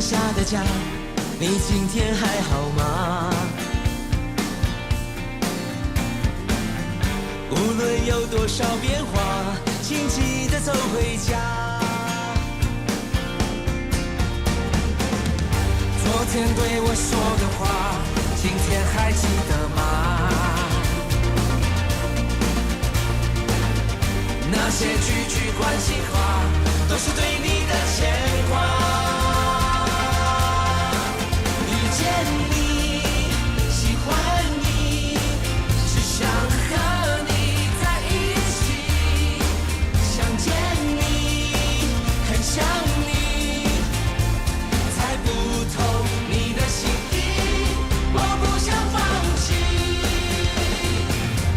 下的家，你今天还好吗？无论有多少变化，请记得走回家。昨天对我说的话，今天还记得吗？那些句句关心话，都是对你的牵挂。遇见你，喜欢你，只想和你在一起。想见你，很想你，猜不透你的心意，我不想放弃。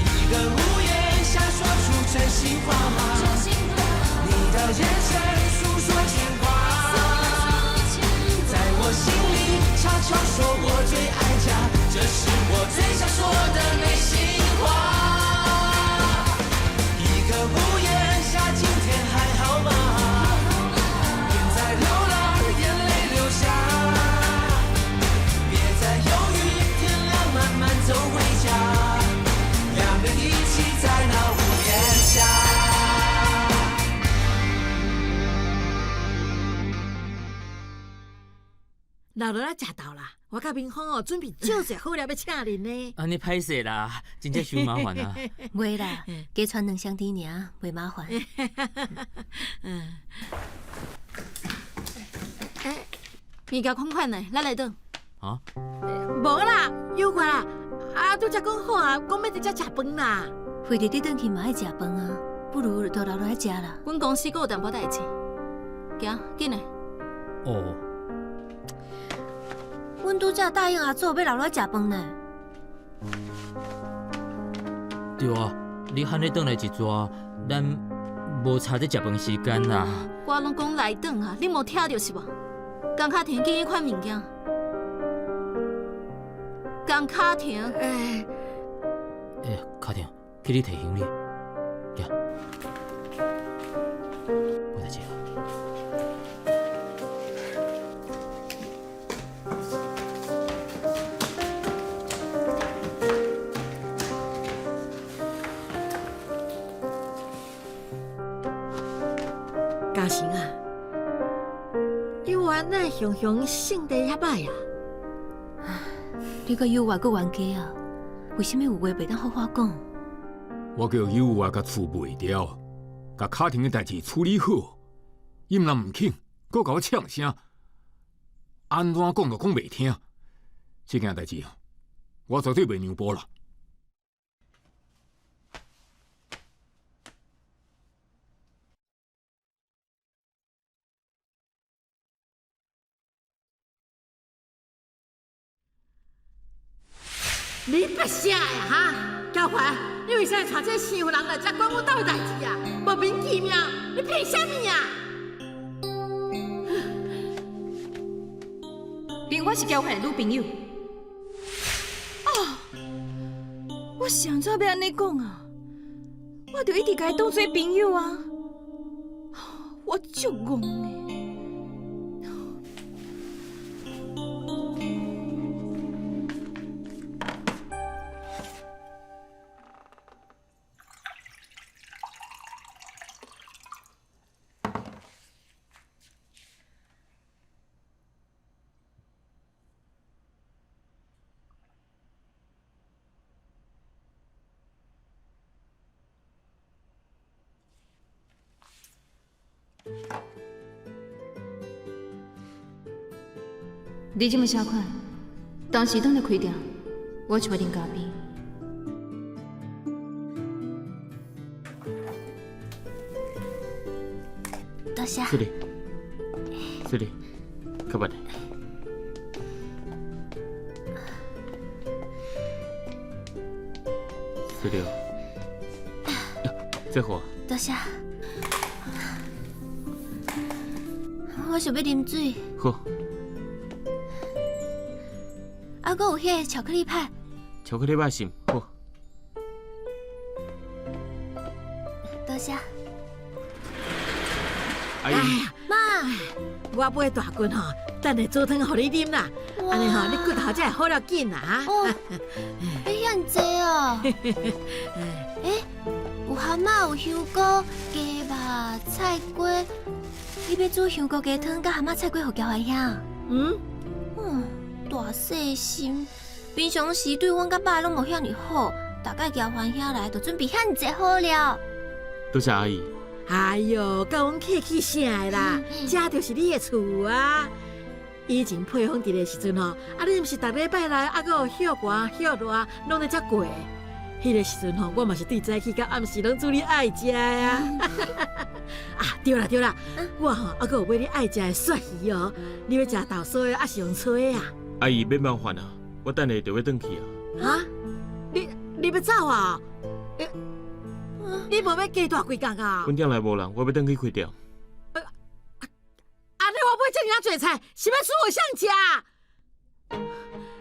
一个屋檐下说出真心话，你的眼神诉说牵挂，在我心里悄悄说我最爱家，这是我最想说的内心话。一个屋檐下，今天还好吗？别再流浪，眼泪流下，别再犹豫，天亮慢慢走回家，两人一起在那屋檐下。老罗来食到啦，我甲明芳哦准备少些好料要请恁呢。安尼歹势啦，真正伤麻烦啊。袂啦，加传2箱甜尔，袂麻烦。物件款款的，咱来转。啊？无啦，有我啦，拄则讲好啊，讲要直接食饭啦。惠弟你转去嘛爱食饭啊，不如就留落来食啦。阮公司阁有淡薄代志，行，紧的。哦。阮拄则答应阿祖要留落来食饭呢。对啊，你喊你转来一撮，咱无差这食饭时间啦。我拢讲来转啊，你无听到是无？江卡田紧去款物件。江卡田，卡婷，去你提行李，行。我来接。嘉诚啊，幼儿那雄雄性地遐歹啊！你甲幼娃阁冤家啊？为什么有话袂当好好讲？我叫幼娃甲厝卖掉，甲卡庭的代志处理好，伊毋但毋肯，阁甲我呛声，安怎讲都讲袂听。这件代志，我绝对袂让步啦。你别啥呀哈？交环，你为啥带这生妇人来遮管我兜的代志啊？莫名其妙，你凭啥物啊？连我是交换的女朋友。哦，我上早要安尼讲啊，我就一直甲伊当做朋友啊。我足戆的。你这么写款，当时等来开店，我就要啉咖啡。多谢。是的，是的，可不的。是的。这货。多谢。我想要啉水。好。还阁有迄个巧克力派。巧克力派是好。多谢。阿姨，妈，我买大罐吼，等下做汤互你啉啦。安尼吼，你骨头才会好了紧啦哈。哦，要遐济哦。有蛤蟆，有香菇、鸡肉、菜瓜。你要煮香菇鸡汤，甲蛤蟆菜瓜互交换兄？大细心，平常时对阮甲爸拢无遐尼好，大概交换兄来就准备遐尼济好料。多谢阿姨。哎哟，甲阮客气啥的啦？这就是你的厝啊！以前配方伫的时阵吼，你毋是逐礼拜来，还佫有歇寒歇热，拢在遮过。迄个时阵吼，我嘛是对早起到暗时拢煮你爱食呀。对啦，我吼还佫有买你爱食的鳝鱼哦。你要食豆酥的，还是用吹的啊？阿姨别麻烦啊，我等下就要转去啊。你要走啊？你无要加大几工啊？阮店内无人，我要转去开店。安尼我买遮尔多菜，是要煮互谁食？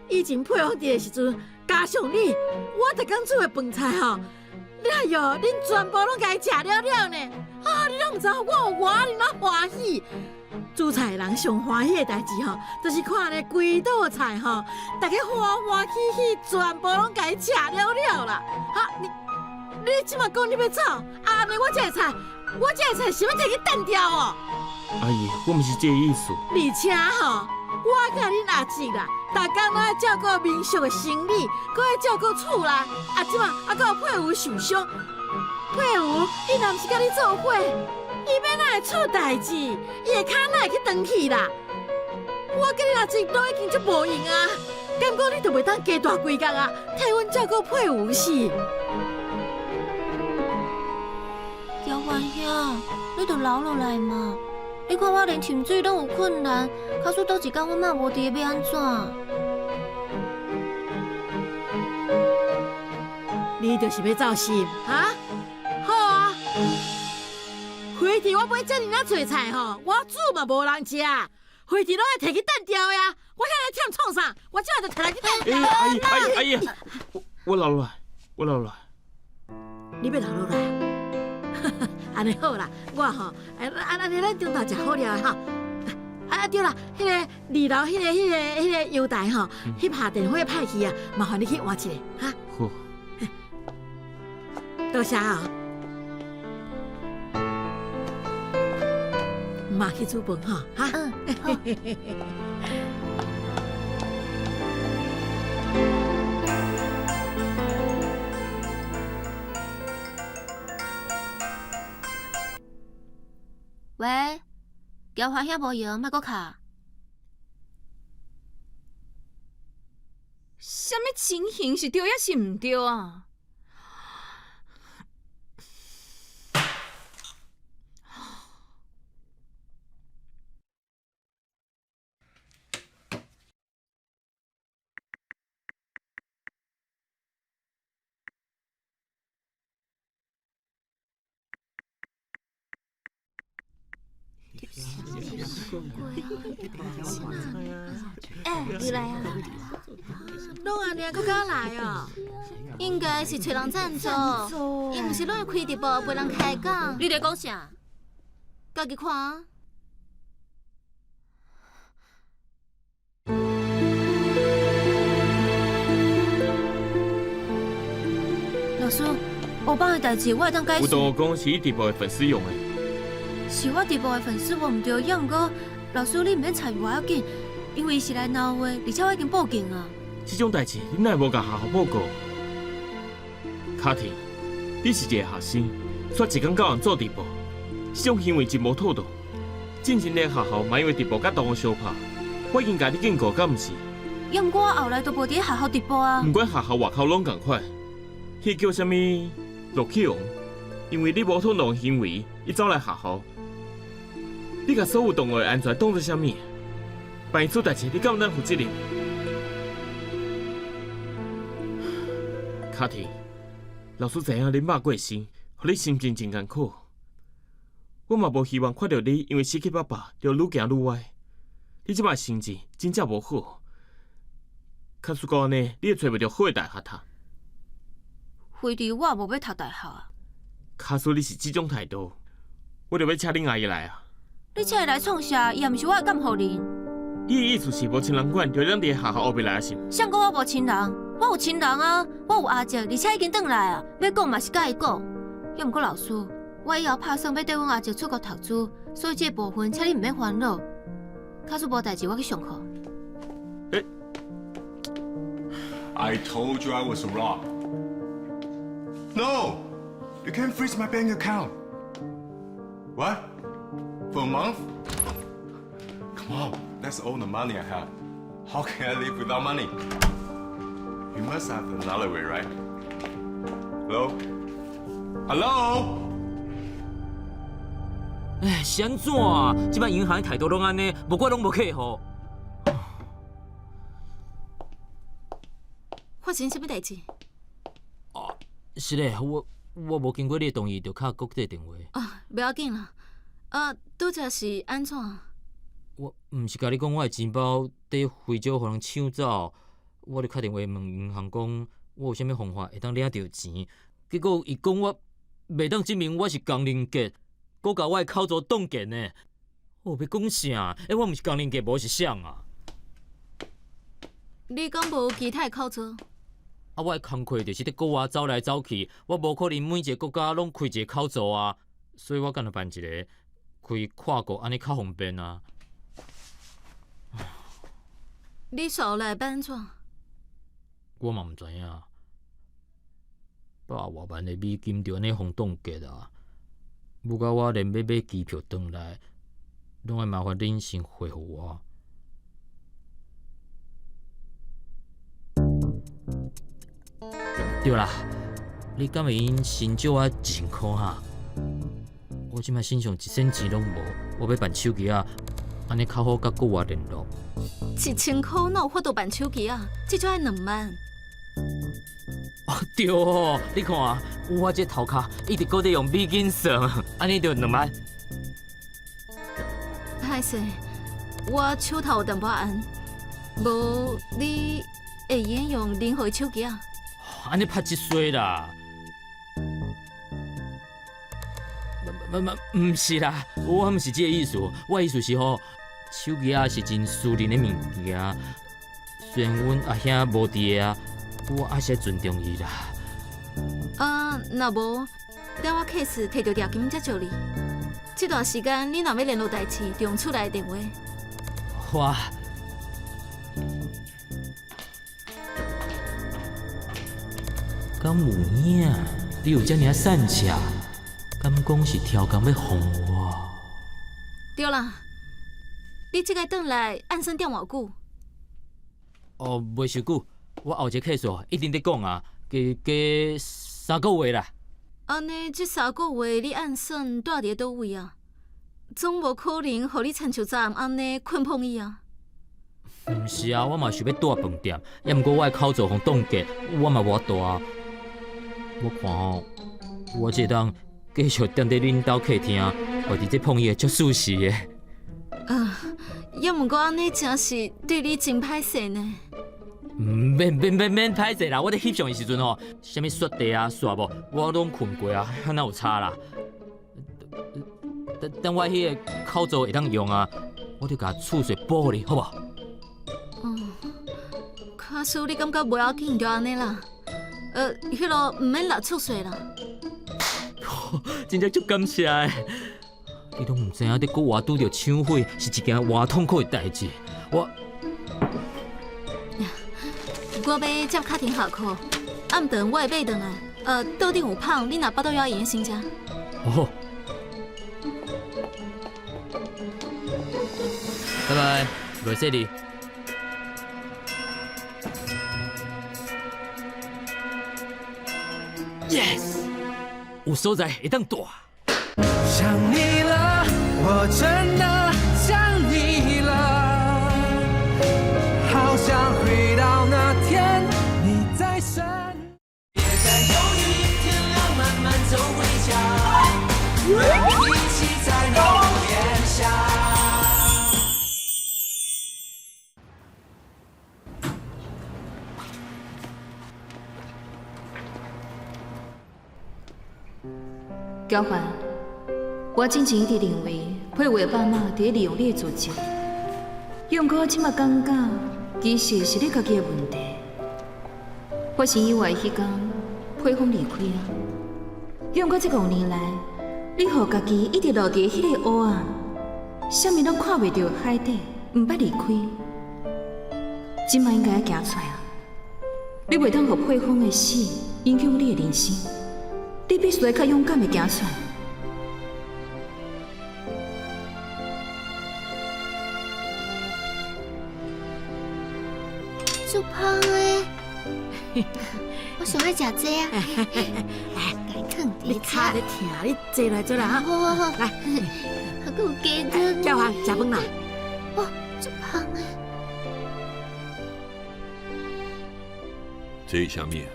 以前配方伫的时阵，加上你，我逐工煮的饭菜吼，哎哟，恁全部拢家食了了呢。你拢毋知我有偌尼欢喜。煮菜的人上欢喜的代志吼，就是看咧规道菜吼，大家欢欢喜喜，全部拢家食了了啦。你即马讲你要走，安尼我这个菜是要摕去炖掉哦。阿姨，我毋是这个意思。而且吼，我甲恁阿姊啦，逐工拢要照顾民宿的生理，搁要照顾厝内，即马搁有配偶受伤，配偶伊若毋是甲你做伙，伊要哪会出代志？伊的骹哪会去长去啦？我甲你阿姊都已经足无用啊，敢讲你就袂当加大几工啊，替阮照顾配偶是？交换兄，你着留落来嘛！你看我连啉水拢有困难，假使倒一天我妈无伫，要安怎？你就是要造心啊？好啊！回去我买遮尔多菜吼，我煮嘛无人食，回去拢要摕去炖掉呀！我遐来忝创啥？我即下就摕来去炖掉。阿姨，我留落来。你要留落来？安尼好啦，我吼，安尼咱中昼食好了哈。对啦，迄个二楼迄个阳台吼，迄下电火歹去啊，麻烦你去换一个哈。好。多谢啊。妈去煮饭哈，哈。好。喂，交换兄无用，莫搁卡。什么情形是对还是唔对啊？你来啊！拢安尼搁敢来哦？应该是找人赞助，伊毋是拢会开直播陪人开讲。你在讲啥？家己看。老师，黑帮的代志我会当解释。有同学讲是伊直播的粉丝用的。是我直播的粉丝，我唔对，要毋过老师你唔免参与我要紧，因为伊是来闹话，而且我已经报警啊。这种代志你哪会无甲学校报告？卡婷，你是一个学生，却一天到晚做直播，这种行为真无妥当。进前的学校嘛因为直播甲同学相拍，我已经甲你警告，敢毋是？要毋过我后来都无伫学校直播啊。不管学校外口拢共款，迄叫啥物陆启王，因为你无妥当的行为，伊走来学校。你甲所有同学的安全当作啥物？万一出代志，你敢有咱负责任？卡提，老师知影你肉过身，互你心情真艰苦。我嘛无希望看到你因为失去爸爸，就愈行愈歪。你即摆心情真正无好。假使讲安尼，你会找袂到好的大学读。非得我也无要读大学啊。假使你是这种态度，我就要请恁阿姨来啊。你这来创啥？也毋是我会监护人。你的意思是无亲人管，就让你学校学未来是？谁讲我无亲人？我有亲人啊，我有阿姐，而且已经转来啊。要讲嘛是甲伊讲。要毋过老师，我以后拍算要带阮阿姐出国读书，所以这部分请你毋免烦恼。假使无代志，我去上课。I told you I was wrong. No, you can't freeze my bank account. What? For a month? Come on, that's all the money I have. How can I live without money? You must have another way, right? Hello? Hello? 哎，是安怎啊？即摆银行的态度拢安尼，无怪拢无客户。发生什么代志？是嘞，我无经过你的同意，就敲国际电话。不要紧啦。拄则是安怎？我毋是甲你讲我的钱包伫非洲互人抢走，我就打电话问银行讲，我有啥物方法会当领到钱。结果伊讲我袂当证明我是江林杰，搁甲我的口座冻结呢。我要讲啥？我毋是江林杰，无是啥啊？你讲无其他的口座？我的工课就是伫国外走来走去，我无可能每一个国家拢开一个口座啊，所以我干那办一个，开跨国安尼较方便啊。你数来办怎？我嘛毋知影，100多万的美金就安尼互冻结啊！不过我连要买机票转来，拢要麻烦恁先回复我。对啦，你敢会用先借我2,000块哈？我即摆身上1仙钱拢无，我要办手机啊，安尼较好甲国外联络。1000块哪有法度办手机啊？至少要2万。对哦，你看啊，我这头壳一直搁在用美金算，安尼就2万。歹势，我手头有淡薄红，无你会用用任何手机啊？安尼拍一衰啦！毋是啦，我毋是这个意思，我的意思是吼，手机啊是真私人的物件，虽然阮阿兄无伫个啊，我还是尊重伊啦。若无，等我 case 摕到定金才招你。这段时间你若要联络代志，就用厝内电话。哇！敢有影？你有遮尔善巧，敢讲是挑工要哄我？对啦，你这个转来暗算点偌久？袂伤久，我后一个 case 一定得讲啊，加3个月啦。安尼，这3个月你暗算住伫倒位啊？总无可能，互你亲像昨暗安尼困碰伊啊？毋是啊，我嘛想要住饭店，也毋过我的口座互冻结，我嘛无法住啊。我看吼，我这当继续踮伫恁兜客厅，或伫这碰伊会足舒适的。也毋过安尼真是对你真歹势呢。免歹势啦！我伫翕相的时阵吼，啥物雪地啊、雪无，我拢困过啊，哪有差啦？等我迄个口座会当用啊，我就甲厝水补你，好无？假使你感觉无要紧，就安尼啦。迄落毋免落厝水啦。真正足感谢的。你拢毋知影，伫国外拄着抢匪是一件偌痛苦的代志。我要接卡廷下课，暗顿我会买转来。桌顶有芳，你若巴肚枵盐先食。哦。拜拜，袂使你。Yes， 有所在会当住。想你了，我真的想你了，好想回到那天你在身。别再有一天要慢慢走回家，我们一起在屋檐下。交换，我真正一直认为佩伟爸妈伫利用你的自责，用过我即马感觉，其实是你家己的问题。我是意外迄天佩风离开啊，用过这5年来，你互家己一直落伫迄个黑暗，啥物拢看袂到海底，毋捌离开。即马应该要行出来啊！你袂当互佩风的死影响你的人生，你必须要较勇敢的行出来。足芳诶，我想爱食这啊，甲你烫你地卡咧疼，你坐来坐来哈。好好好，来，还有鸡汤。叫饭食饭啦。哇，足芳诶！这是啥物啊？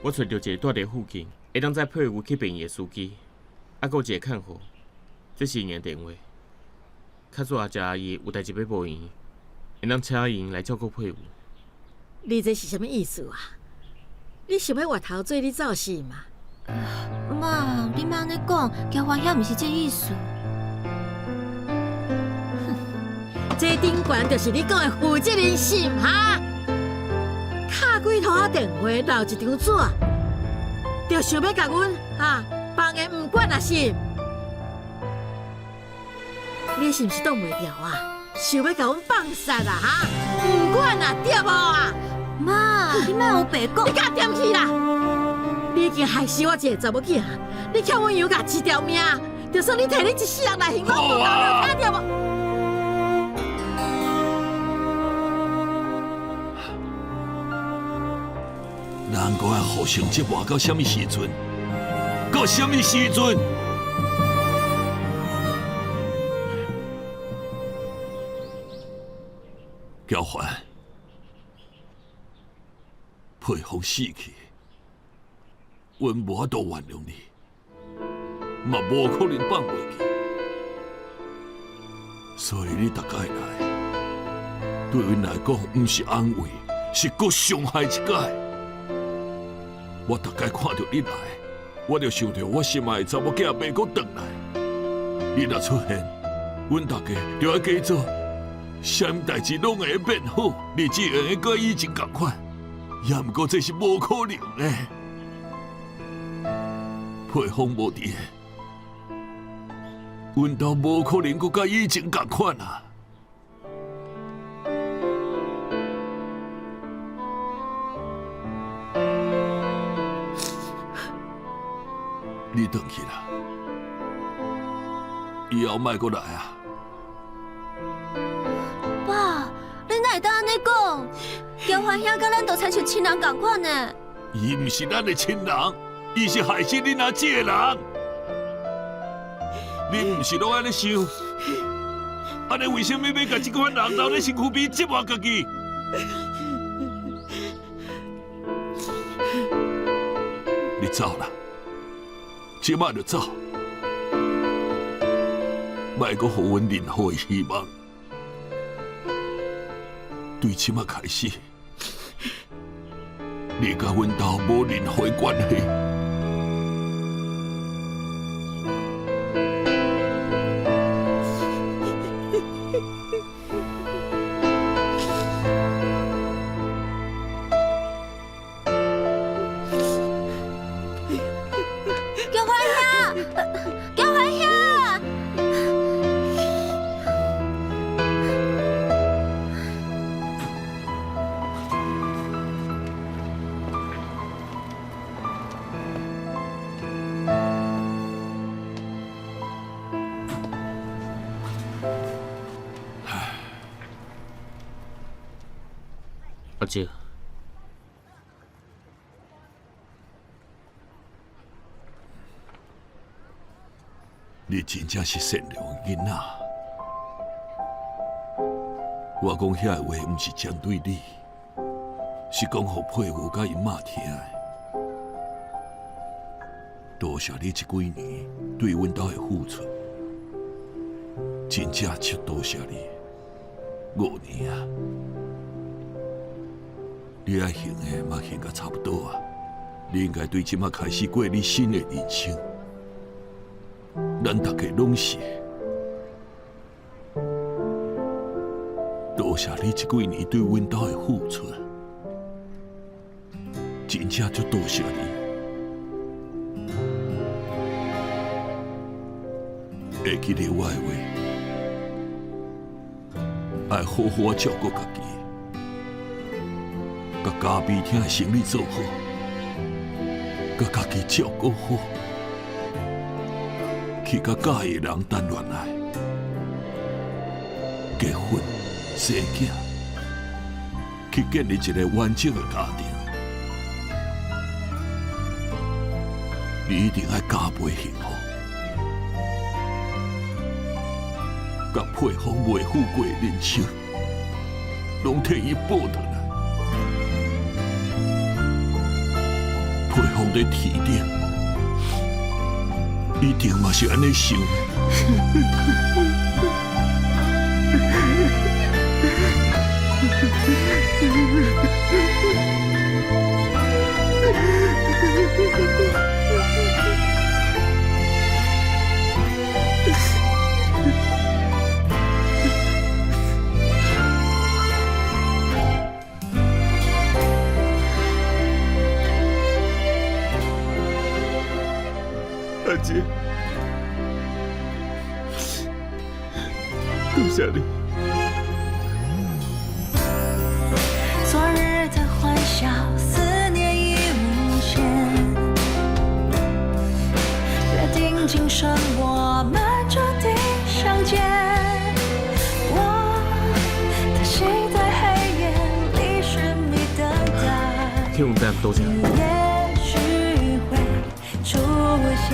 我找到一个住伫附近，会当载佩武去病院的司机，还有一个看护，这是因的电话。卡做阿姐阿姨有代志要报院，会当请因来照顾佩武。你这是什么意思啊？你想要外头做你造势嘛？妈，你莫安尼讲，交欢遐毋是这意思。这顶悬就是你讲的负责任心哈！卡几通啊电话，留一张纸，就想要甲阮放个唔管啊心？你是毋是挡袂牢啊？想要甲阮放杀啊哈？唔管啊，对无啊？妈，你莫胡白讲。你甲点去啦！你已经害死我一个查某囝，你欠阮杨家一条命，就算你摕你一世人来幸福，我搞了卡掉无？难怪互相折磨到什么时阵？到什么时阵？交还，佩风死去，阮无法度原谅你，嘛无可能放袂记。所以你大概来，对阮来讲，毋是安慰，是搁伤害一解。我大概看到你来，我就想到我心爱的查某囝袂搁转来。你若出现，阮大家就要加做，啥物代志拢会变好，日子会甲以前同款。也毋过这是无可能的。佩风无伫的，阮都无可能搁甲以前同款啊！你转去啦，以后莫搁来啊！爸，你哪会当安尼讲？交欢兄甲咱都亲像亲人同款呢。伊毋是咱的亲人，伊是害死恁阿姐的人。你毋是拢安尼想？安尼为什么要甲这款人留在身躯边折磨家己？你走啦！即摆就走，莫阁互阮任何的希望。对即摆开始，你甲阮家无任何关系。阿姐，你真正是善良的囡仔。我讲遐个话，毋是针对你，是讲互佩武甲因妈听的。多谢你这几年对阮兜的付出，真正超多谢你。5年啊！你爱行的嘛行甲差不多啊，你应该对即马开始过你新的人生。咱大家拢是，多谢你这几年对阮兜的付出，真正足多谢你。会记得我的话，爱好好照顾家己，甲家己听的生意做好，甲家己照顾好，去甲介意的人谈恋爱，结婚。生囝，去建立一个完整的家庭，你一定要加倍幸福，甲配方袂富贵的人生，拢替伊报倒来。配方在天顶，一定嘛是安尼想的。阿姐，多谢你。昨日的欢笑，思念已无限。约定今生我们注定相见。我的心在黑夜里寻觅等待。希望再多谢。也许会出现。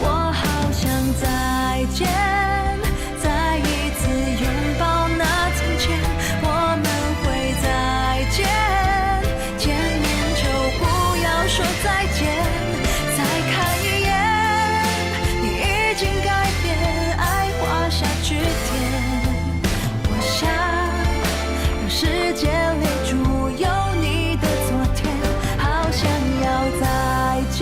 我好想再见。再一次拥抱那从前，我们会再见。见面就不要说再见，再看一眼，你已经改变，爱画下句点。我想让世界里住有你的昨天，好想要再见，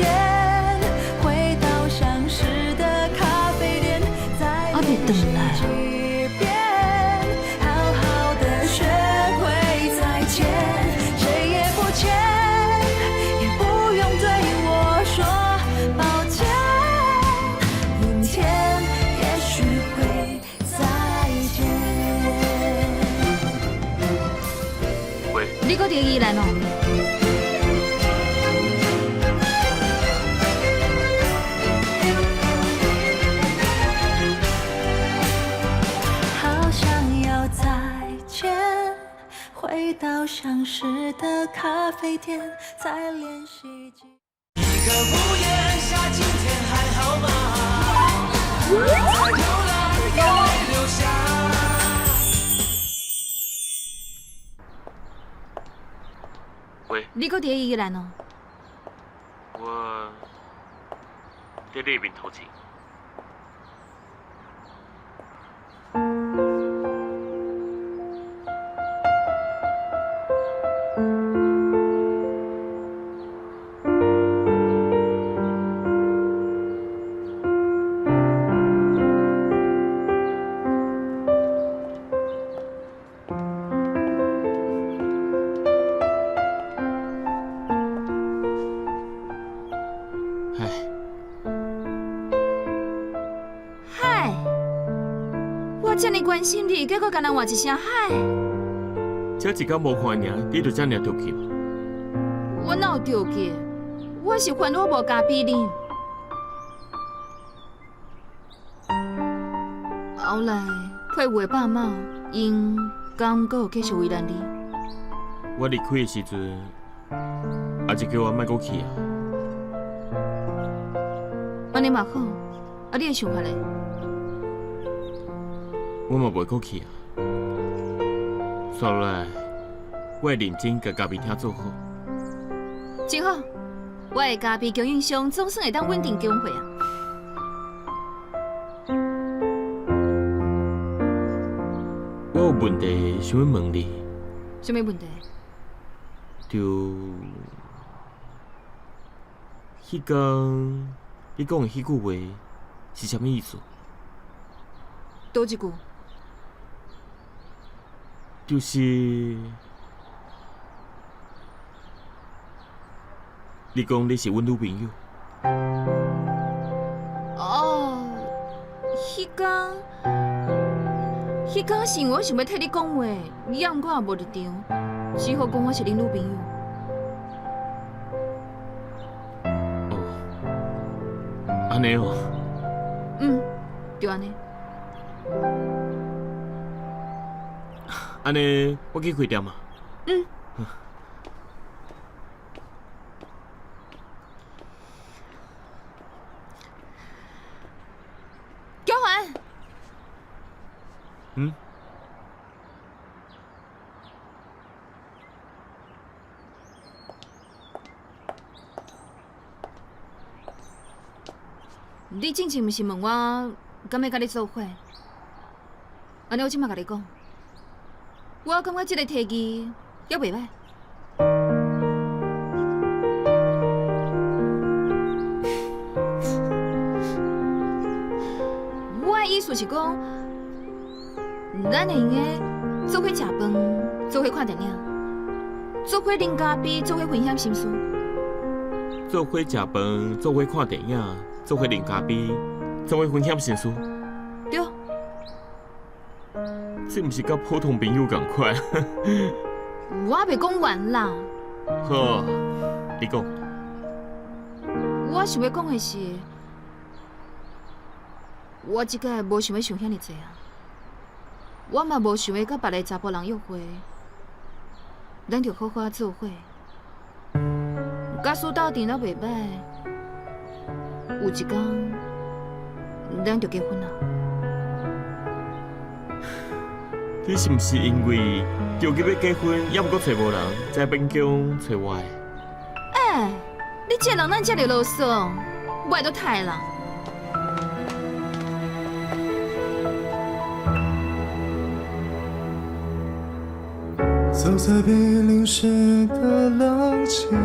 回到相识的咖啡店，再练习几遍，好好的学会再见，谁也不欠，也不用对我说抱歉，明天也许会再见。你搁第二来喏？好想要再见，回到相识的咖啡店，再练习几。一个屋檐下，今天还好吗？在流浪，眼泪流下。喂，你搁第二来喏？我在那边偷情。嗨，我这么关心你，结果敢人话一声嗨，这一天无看尔，你就这样丢弃。我哪有着急？我是烦恼无加比你。后来配有的爸妈，因敢搁有继续为难你？我离开的时阵，阿姐叫我莫搁去啊。安尼嘛好，啊你的想法咧？我嘛袂搁去啊。算来，我会认真甲家己听做好。真好，我的家己供应商总算会当稳定结婚会啊。我有问题想要问你，什么问题？就迄天你讲的迄句话是啥物意思？多一句。就是你讲你是阮女朋友。哦，迄天是我想要替你讲话，你也毋过也无入场，只好讲我是恁女朋友。安尼哦。就安尼。安尼，我去开店嘛。交还。你之前毋是问我敢要甲你做伙？安尼我即马甲你讲，我感觉即个提议也袂歹。我的意思是讲，咱会用个做伙食饭，做伙看电影，做伙啉咖啡，做伙分享心事。做伙食饭，做伙看电影，做伙啉咖啡，做伙分享心事。对。这毋是甲普通朋友共款。我未讲完啦。好，你讲。我想要讲的是，我即个无想要想遐尼济啊。我嘛无想要甲别个查甫人约会，咱着好好做伙。假使斗阵了袂歹，有一天咱就结婚啦。你是毋是因为着急要结婚，也毋过找无人，才勉强找我的？哎，你这人咱这里啰嗦，我都太啦。走在比淋湿的冷气后，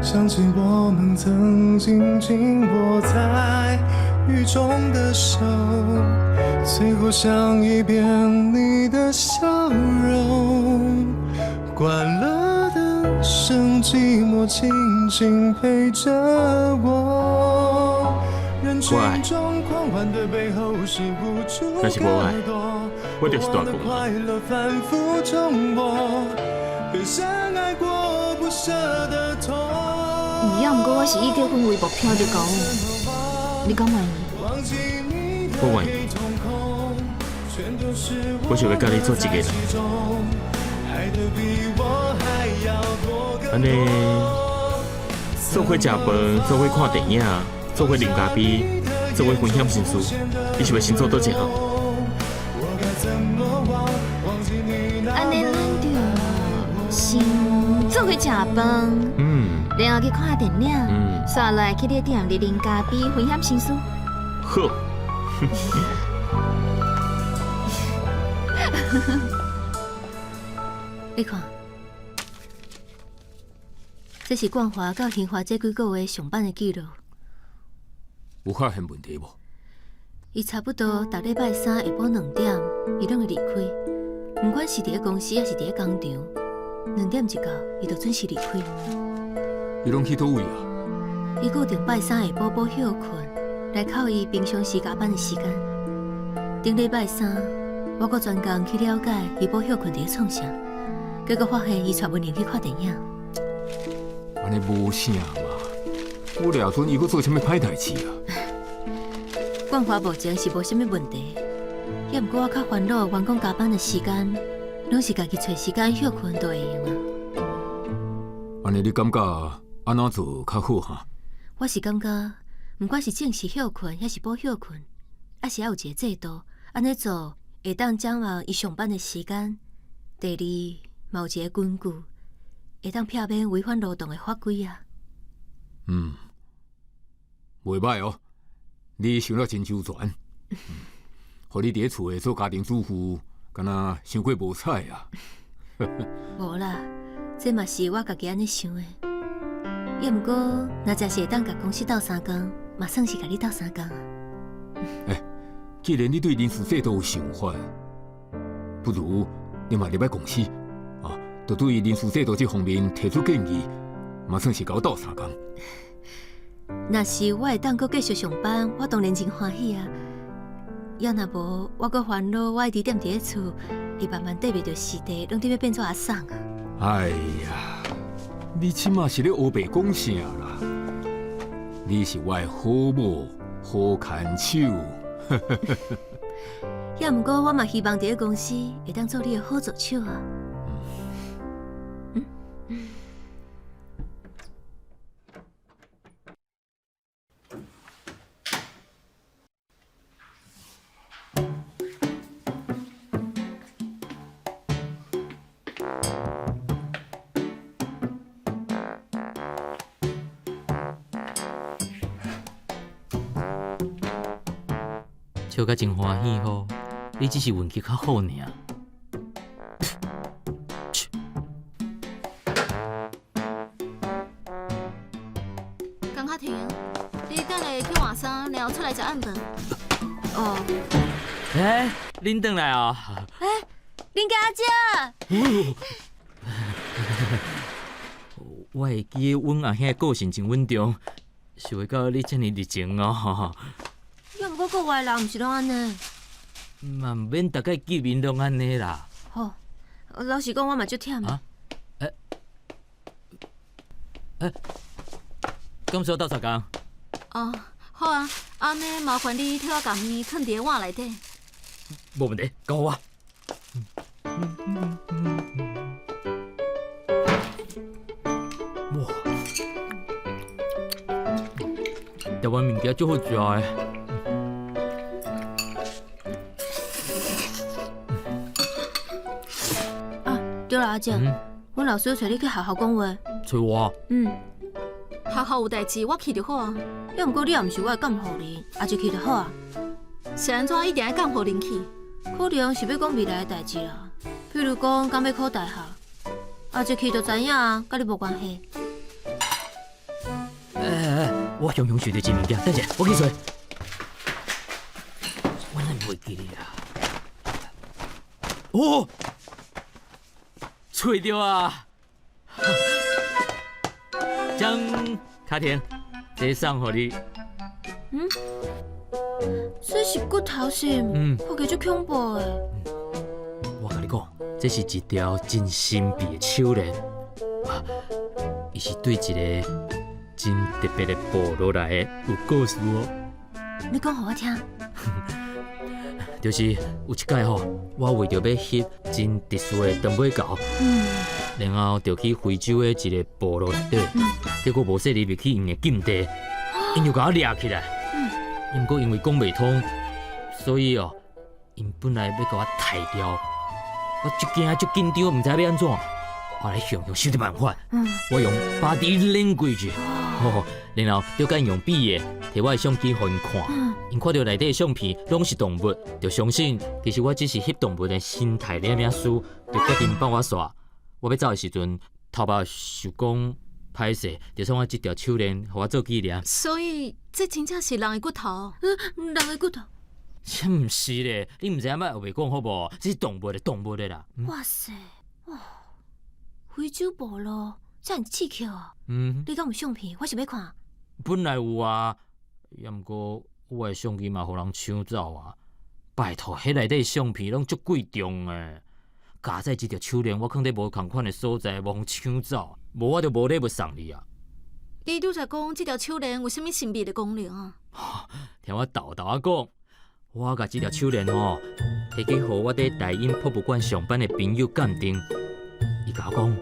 想起我们曾经紧握在雨中的手，最后想一遍你的笑容，关了灯声，寂寞静静陪着我。人群中狂欢的背后是无助那是无爱，我就是大公。快乐反复重播，更深爱过不舍的痛。也毋过我是以结婚为目标伫交往，你敢愿意？我愿意。我想要甲你做一个人。安尼，做伙食饭，做伙看电影，做伙啉咖啡，做伙分享心事，你想要先做倒一项？安尼咱着先做伙食饭，然后去看电影，刷来去你店里啉咖啡，分享心事。好。你看，这是冠华到兴华这几个月上班的记录。有发现问题无？伊差不多逐礼拜三下晡2点，伊拢会离开。不管是伫咧公司还是伫咧工厂，2点一到，伊就准时离开。伊拢去倒位啊？伊固定拜三下晡补休困，来扣伊平常时加班的时间。顶礼拜三，我阁专工去了解伊补休困伫咧创啥，结果发现伊带文玲去看电影。安尼无啥嘛，我掠准伊阁做啥物歹代志啊？冠华目前是无啥物问题，也毋过我较烦恼员工加班的时间，拢是家己找时间休困就会用啊。安尼你感觉安怎做较好哈？我是感觉，毋管是正时休困，还是补休困，还是要有一个制度，安尼做会当掌握伊上班的时间。第二，嘛有一个根据，会当避免违反劳动的法规啊。袂歹哦，你想了真周全。互你伫咧厝诶做家庭主妇，敢若想过无彩啊？无啦，这嘛是我家己安尼想的。也毋过，若真是会当甲公司斗3工，嘛算是甲你斗3工啊。既然你对林书记都有想法，不如你嘛入来公司，就对林书记都这方面提出建议，嘛算是交斗相共。若是我会当搁继续上班，我当然真欢喜啊。要若无，我搁烦恼，我一直踮伫咧厝，会慢慢对袂着时地，拢伫要变做阿送啊。哎呀，你即马是咧黑白讲啥啦？你是我的好某，好牵手。也毋过，我嘛希望伫咧公司会当做你的好助手啊。笑甲真欢喜吼，你只是运气较好尔。江克婷，你等下去换衫，然后出来食暗饭。哦，恁转来啊！林家姐，我会记阮阿兄个性真稳重，想会到你遮尔热情哦。要毋过国外人毋是拢安尼？嘛毋免逐个见面拢安尼啦。好，老实讲，我嘛足忝的。敢说斗相共？哦，好啊，安尼麻烦你替我把面放伫碗内底。无问题，交我。哇！台湾物件足好食的。对了，阿姐，阮老师找你去学校讲话。找我？学校有代志，我去就好啊。要毋过你也毋是我会监护人，阿姐去就好啊。是安怎一定要监护人去？可能是要讲未来的代志啦，譬如讲刚要考大学，阿姐去就知影啊，甲你无关系。我雄雄想到一物件，等下我去找。我哪袂记你啦？哦，找到啊！将卡田，这送互你。这是骨头线，看起来足恐怖的。我甲你讲，这是一条真神秘的手链，伊是对一个真特别的部落来的有故事哦。你讲互我听。就是有一届吼，我为着要翕真特殊的长尾猴，然后就去非洲的一个部落内底，结果无说入去因的禁地，因就甲我抓起来。毋过因为讲袂通，所以因本来要甲我杀掉，我足惊足紧张，毋知要安怎。后来想想的办法，我用 body language，然后就敢用笔的摕我的相机互因看，因看到内底的相片拢是动物，就相信其实我只是翕动物的心态领师，就决定帮我刷。我要走的时阵，头发受讲歹势，就送我这条手链，互我做纪念。所以这真正是人的骨头。人的骨头？这毋是咧，你毋知影卖后袂讲好无？这是动物的啦。哇塞，哇！非洲部落，这样刺激哦。你敢有相片？我想要看。本来有啊，也毋过我的相机嘛，互人抢走啊。拜托，迄内底的相片拢足贵重诶。加在这条手链，我放伫无同款的所在，无互抢走，无我就无礼物送你啊。你拄才讲这条手链有啥物神秘的功能啊？听我豆豆讲，我甲这条手链吼，摕去互我伫大英博物馆上班的朋友鉴定。伊甲我讲，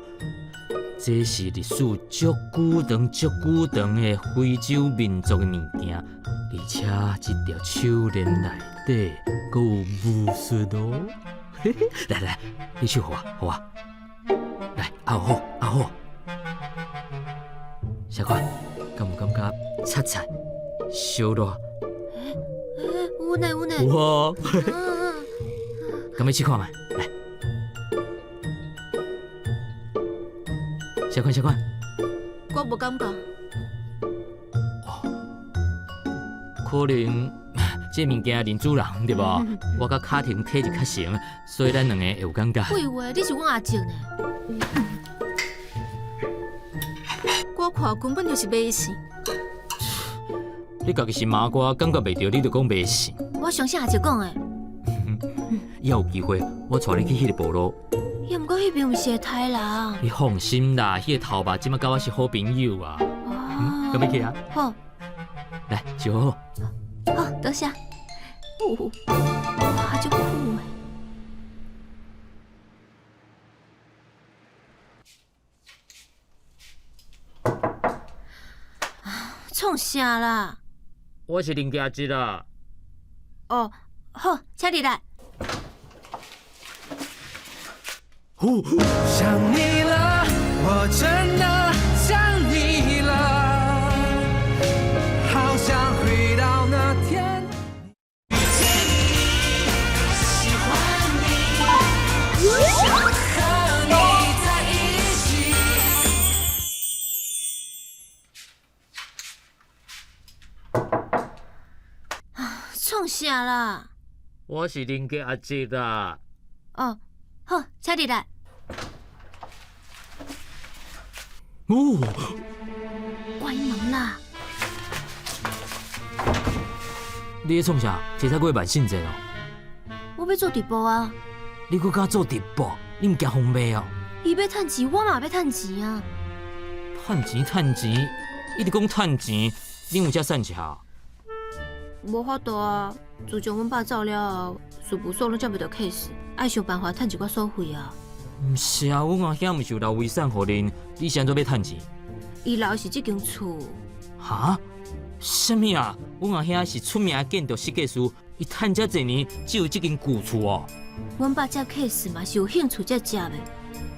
这是历史足久长的非洲民族的物件，而且这条手链内底阁有巫术哦。来，你手互我，来，好好。小款，敢有感觉擦擦、烧热？有呢。有哦。敢要试看觅？来。小款，我无感觉。可能这物件认主人对无？我甲卡婷体质较成，所以咱两个会有感觉。废话，你是阮阿静呢。我看根本就是迷信。你家己是麻瓜，感觉袂到，你就讲迷信。我相信阿静讲的。以后有机会，我带你去迄个部落。也毋过迄边毋是会杀人。你放心啦，迄个头发即马甲我是好朋友啊。哦。要去啊？好。来，就好。好，多谢。哇，足酷诶！创啥啦？我是林家吉啦。哦，好，请你来。想你了，我真的想你了，好想回到那天。遇见你，喜欢你，想和你在一起。创啥啦？我是林家吉啦。哦，好，请你来。关门啦！你咧创啥？提早过万圣节哦。我要做直播啊！你搁敢做直播？你唔惊红骂哦？伊要趁钱，我嘛要趁钱啊！趁钱，一直讲趁钱，你有遮善巧？无法度啊！自从阮爸走了后，事务所拢接袂到 case， 爱想办法趁一寡所费啊。毋是啊，阮阿兄毋是有留遗产互恁，你是安怎要趁钱？伊留是即间厝。哈？什么啊？阮阿兄是出名的建筑设计师，伊趁遮侪年，只有即间旧厝哦。阮爸接 case 嘛是有兴趣才接的，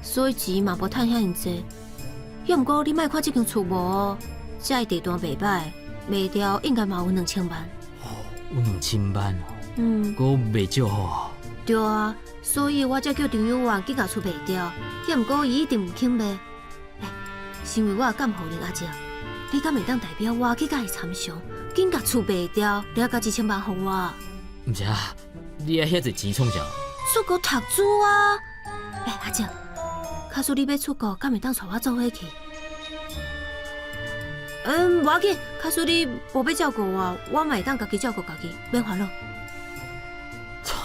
所以钱嘛无趁遐尼济。要毋过你莫看即间厝无，遮的地段袂歹，卖掉应该嘛有2000万。有2000万哦。阁卖少好。对啊。所以我才叫张友员紧甲厝卖掉，也毋过伊一定唔肯卖。身为我的监护人阿姐，你敢会当代表我去甲伊参详，紧甲厝卖掉，了加2000万互我？毋是啊，你遐侪钱创啥？出国读书啊！阿姐，假使你要出国，敢会当带我做伙去？无要紧，假使你无要照顾我，我嘛会当家己照顾家己，免烦恼。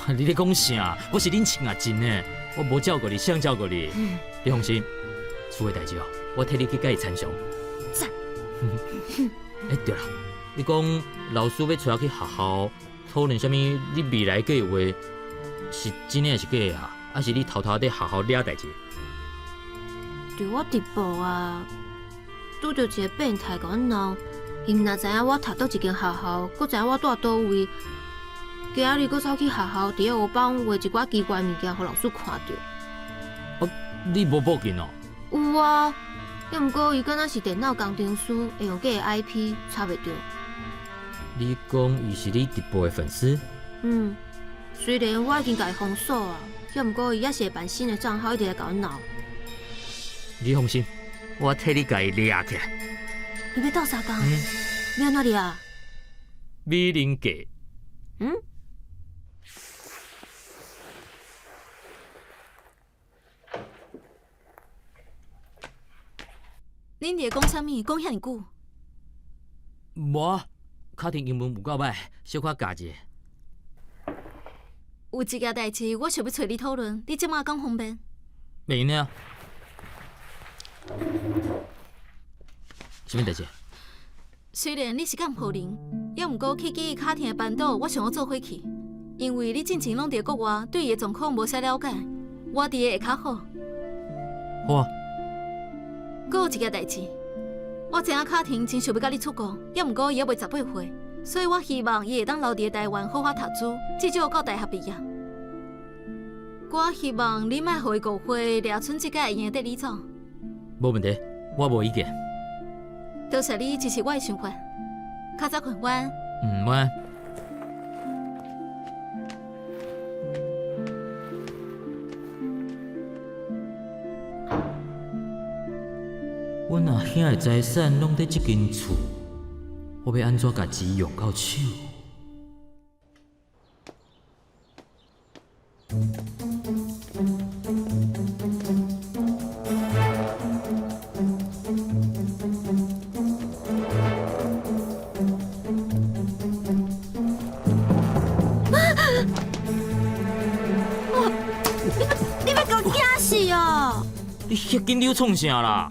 你咧讲啥？我是恁亲阿真呢，我无照顾你，谁照顾你？你放心，厝的代志哦，我替你去甲伊参详。赞。对啦，你讲老师要带我去学校讨论啥物？你未来计划是真的还是假的啊？还是你偷偷在学校了代志？对我直播啊，拄着一个变态甲我闹，伊若知影我读倒一间学校，搁知影我住倒位。今仔日搁走去学校，伫咧黑板画一寡奇怪物件，互老师看到。你无报警哦？有啊，要毋过伊敢若是电脑工程师，会用假的 IP 查袂到。你讲伊是你直播的粉丝？虽然我已经甲伊封锁啊，要毋过伊还是会办新的账号，一直来甲我闹。你放心，我替你甲伊抓起来。你要斗相共？要安怎抓啊？美人计。恁伫讲啥物？讲遐尼久？无啊，卡婷英文有够歹，小可教一下。有一件代志，我想要找你讨论，你即马讲方便？袂用啊。什么代志？虽然你是监护人，也毋过去记卡婷的班导，我想要做伙去，因为你进前拢伫国外，对伊的状况无啥了解，我伫的会较好。好啊。阁有一件代志，我知影卡婷真想要甲你出国，也毋过伊还未18岁，所以我希望伊会当留伫台湾好好读书，至少到大学毕业。我希望你莫互伊误会掠春即个会用得你走。无问题，我无意见。多谢你支持我的想法，较早困晚。晚安。阮阿兄的财产拢在这间厝，我要安怎甲钱用到手？你要给我惊死哦！你遐紧张创啥啦？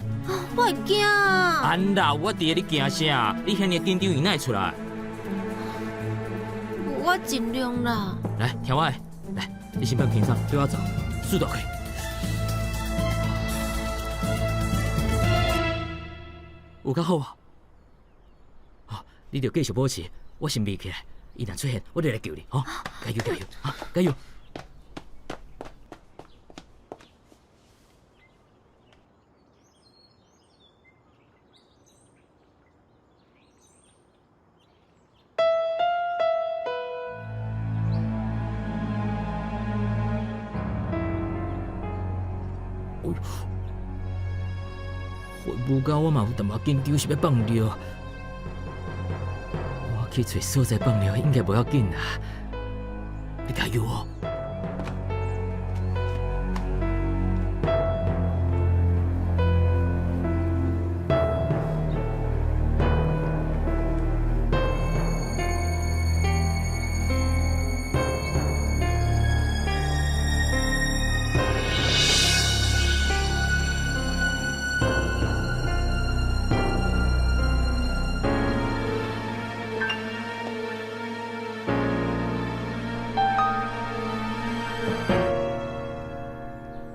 我会惊。安啦，我伫你惊啥？你遐尼紧张，伊哪会出来？我尽量啦。来，听我的，来，你先别轻松，对我走，速度开。有较好无？好，你着继续保持，我先闭起来，伊若出现，我就来救你，吼！加油加油，啊，加油！回不到，我嘛有淡薄紧张，是要放尿。我去找所在放尿，应该无要紧啦。你加油哦！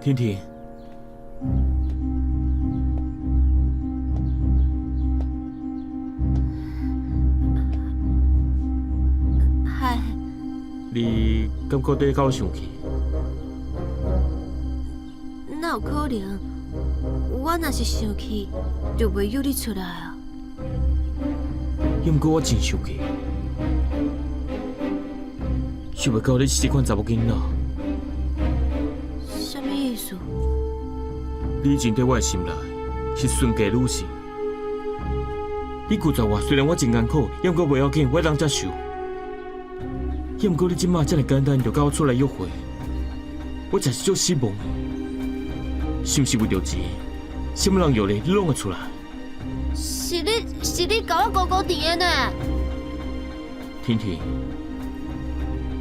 婷婷，嗨，你敢觉得甲我生气？哪有可能？我若是生气，就袂约你出来啊。毋过我真生气，想袂到你是这款查某囡仔。什么意思？你已经在我的心内是纯洁女性。你拒绝我，虽然我真艰苦，毋过袂要紧，我会当接受。毋过你即马这么简单就甲我出来约会，我真是足失望的。是毋是为着钱？什么人约你，你拢会出来？是你甲我勾勾甜的呢？婷婷，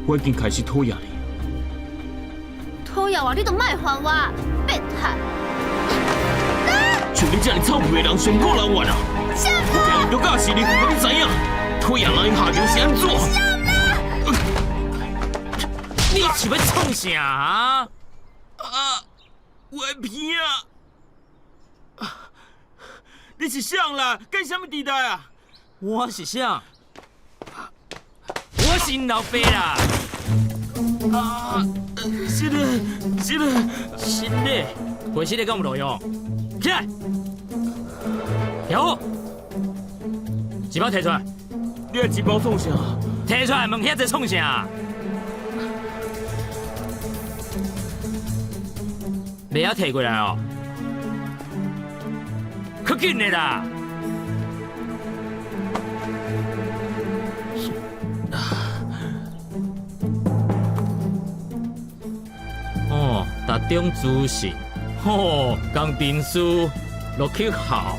我已经开始讨厌你。讨厌我，你都卖还我，变态！像你这样臭屁的人，上够难玩啊！我今日就教死你，我知影，讨厌人下场是安怎？你是要创啥啊？我的鼻啊！你是谁啦？干什么地带啊？我是啥？我是老爸啦！是的，回是的敢有路用？起来，调好，钱包摕出来。你的钱包创啥？摕出来，问遐在创啥？袂晓摕过来哦，快紧的啦！哦，台中资讯，哦，工程师，6号，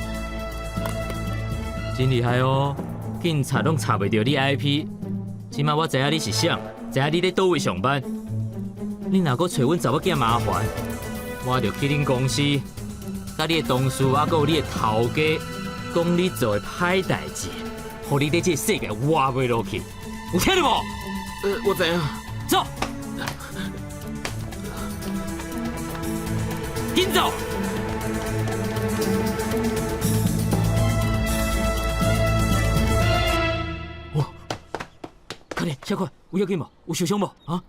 真厉害哦！警察拢查袂到你 IP， 即马我知影你是啥，知影你咧倒位上班。你若搁找阮查某囝麻烦，我着去恁公司，甲你的同事还阁有你的头家，讲你做的歹代志，互你伫这世界活袂落去，有听到无？我知影。走。紧走！快点，小快，有要紧无？有受伤无？啊？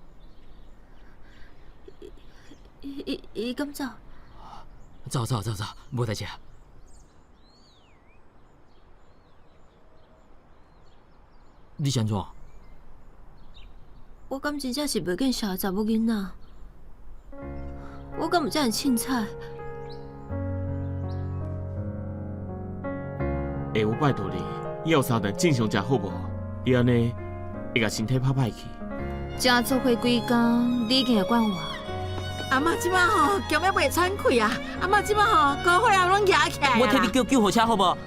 伊敢走？走，无代志。你是安怎？我敢真正是袂见小的查某囡仔。我敢有这样凊彩？我拜托你，以后三顿正常食好无？你安尼会甲身体拍歹去。才做伙几工，你已经会管我。阿嬷即摆吼强要袂喘气啊！阿嬷即摆吼高血压拢压起来我替你啦。叫救护车好无？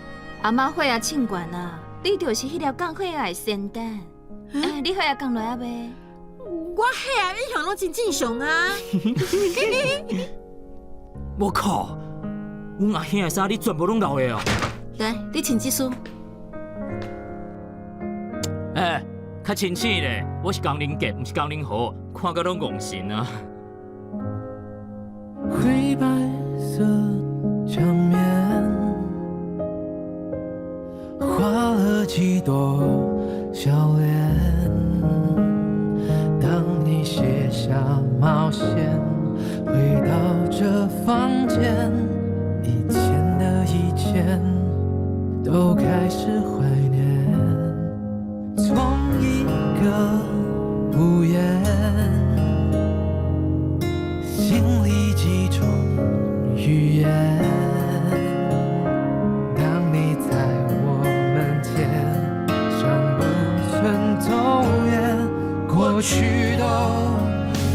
阿妈血压称悬啊，你就是迄条降血压的仙丹。你血压降落啊未？我血压一向拢真正常啊！我靠！阮阿兄的衫你全部拢留的哦。来，你请技术。较亲切咧，我是江林杰，毋是江林豪，看到拢戆神啊。灰白色墙面，画了几朵笑脸。当你卸下毛线，回到这房间，以前的一切都开始怀念。从一个屋檐，心里几种语言。当你在我们肩上不存走远，过去都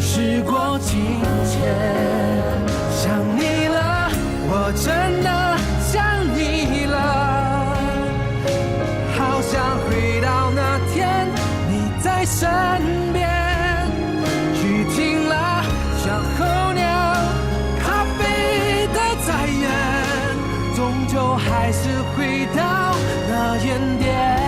时过境迁。想你了，我真的想你了，好想回到那天你在身边，去听了像候鸟咖啡的再远，终究还是回到那原点。